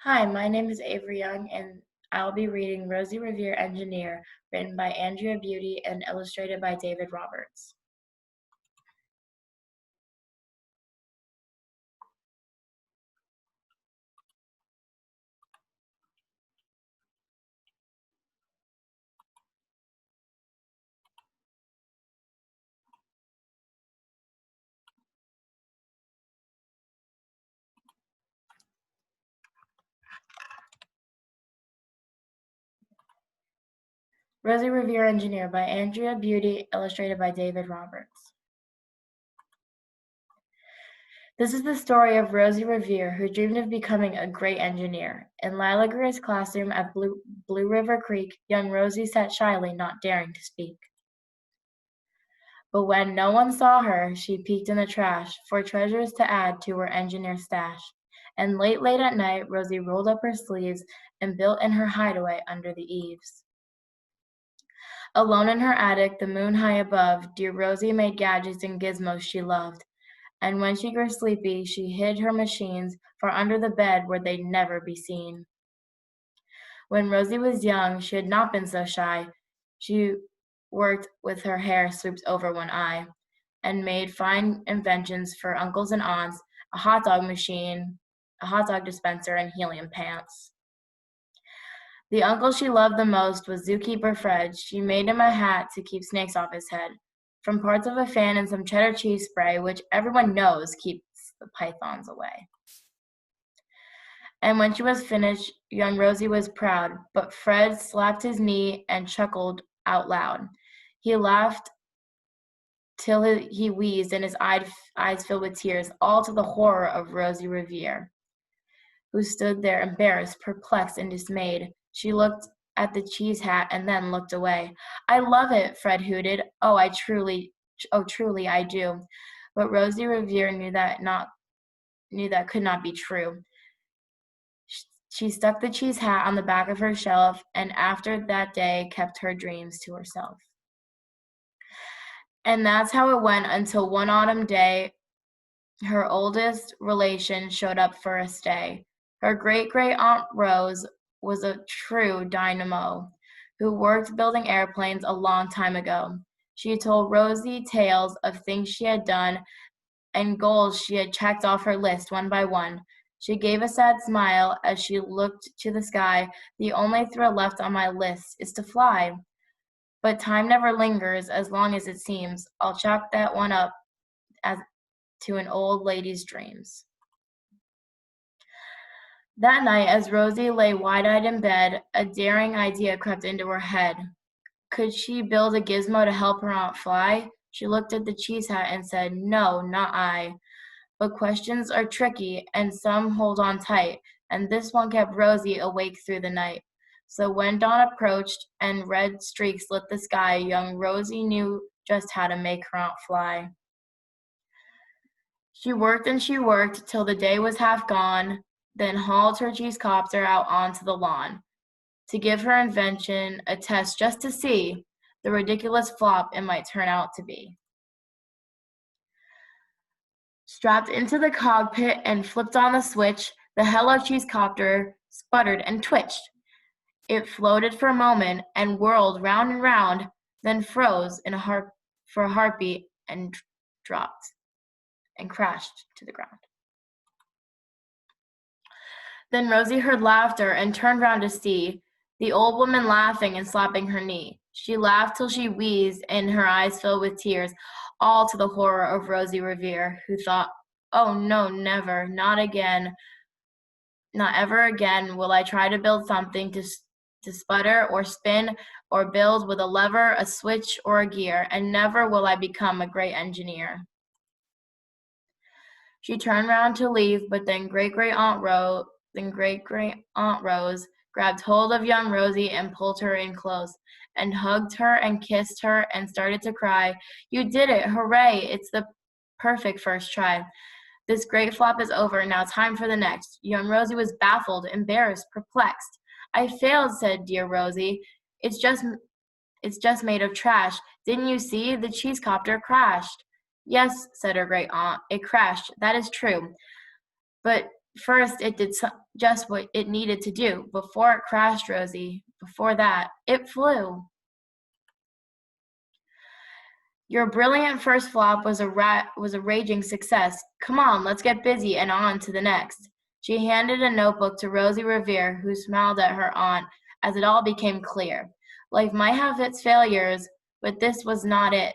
Hi, my name is Avery Young, and I'll be reading Rose Revere, Engineer, written by Andrea Beaty and illustrated by David Roberts. Rose Revere, Engineer by Andrea Beaty, illustrated by David Roberts. This is the story of Rosie Revere, who dreamed of becoming a great engineer. In Lila Greer's classroom at Blue River Creek, young Rosie sat shyly, not daring to speak. But when no one saw her, she peeked in the trash for treasures to add to her engineer stash. And late at night, Rosie rolled up her sleeves and built in her hideaway under the eaves. Alone in her attic, the moon high above, dear Rosie made gadgets and gizmos she loved. And when she grew sleepy, she hid her machines far under the bed where they'd never be seen. When Rosie was young, she had not been so shy. She worked with her hair swooped over one eye and made fine inventions for uncles and aunts, a hot dog machine, a hot dog dispenser, and helium pants. The uncle she loved the most was Zookeeper Fred. She made him a hat to keep snakes off his head, from parts of a fan and some cheddar cheese spray, which everyone knows keeps the pythons away. And when she was finished, young Rosie was proud, but Fred slapped his knee and chuckled out loud. He laughed till he wheezed and his eyes filled with tears, all to the horror of Rosie Revere, who stood there embarrassed, perplexed, and dismayed. She looked at the cheese hat and then looked away. "I love it," Fred hooted. Truly I do." But Rosie Revere knew that could not be true. She stuck the cheese hat on the back of her shelf, and after that day kept her dreams to herself. And that's how it went until one autumn day, her oldest relation showed up for a stay. Her great-great-aunt Rose was a true dynamo who worked building airplanes a long time ago. She told Rosie tales of things she had done and goals she had checked off her list one by one. She gave a sad smile as she looked to the sky. "The only thrill left on my list is to fly. But time never lingers as long as it seems. I'll chalk that one up as to an old lady's dreams." That night, as Rosie lay wide-eyed in bed, a daring idea crept into her head. Could she build a gizmo to help her aunt fly? She looked at the cheese hat and said, "No, not I." But questions are tricky, and some hold on tight, and this one kept Rosie awake through the night. So when dawn approached and red streaks lit the sky, young Rosie knew just how to make her aunt fly. She worked and she worked till the day was half gone, then hauled her cheese copter out onto the lawn to give her invention a test just to see the ridiculous flop it might turn out to be. Strapped into the cockpit and flipped on the switch, the Hello Cheese copter sputtered and twitched. It floated for a moment and whirled round and round, then froze for a heartbeat and dropped and crashed to the ground. Then Rosie heard laughter and turned round to see the old woman laughing and slapping her knee. She laughed till she wheezed and her eyes filled with tears, all to the horror of Rosie Revere, who thought, "Oh no, never, not again, not ever again will I try to build something to sputter or spin or build with a lever, a switch, or a gear, and never will I become a great engineer." She turned round to leave, but then great-great-aunt Rose grabbed hold of young Rosie and pulled her in close, and hugged her and kissed her and started to cry. "You did it! Hooray! It's the perfect first try. This great flop is over. Now time for the next." Young Rosie was baffled, embarrassed, perplexed. "I failed," said dear Rosie. It's just made of trash. Didn't you see? The cheese copter crashed." "Yes," said her great aunt, "it crashed. That is true. But First, it did just what it needed to do. Before it crashed, Rosie. Before that, it flew. Your brilliant first flop was a raging success. Come on, let's get busy and on to the next. She handed a notebook to Rose Revere, who smiled at her aunt as it all became clear. Life might have its failures, but this was not it.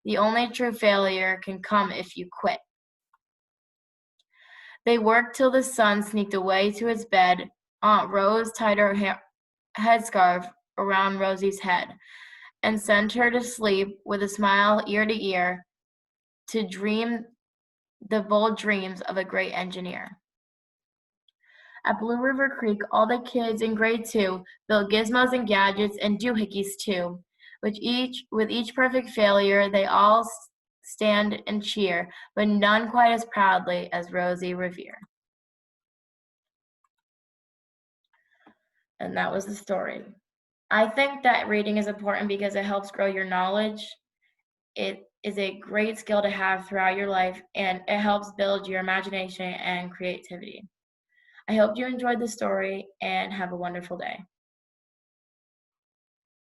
The only true failure can come if you quit. They worked till the sun sneaked away to its bed. Aunt Rose tied her headscarf around Rosie's head and sent her to sleep with a smile ear to ear to dream the bold dreams of a great engineer. At Blue River Creek, all the kids in grade 2 built gizmos and gadgets and doohickeys too. With each perfect failure, they all stand and cheer, but none quite as proudly as Rosie Revere. And that was the story. I think that reading is important because it helps grow your knowledge. It is a great skill to have throughout your life, and it helps build your imagination and creativity. I hope you enjoyed the story and have a wonderful day.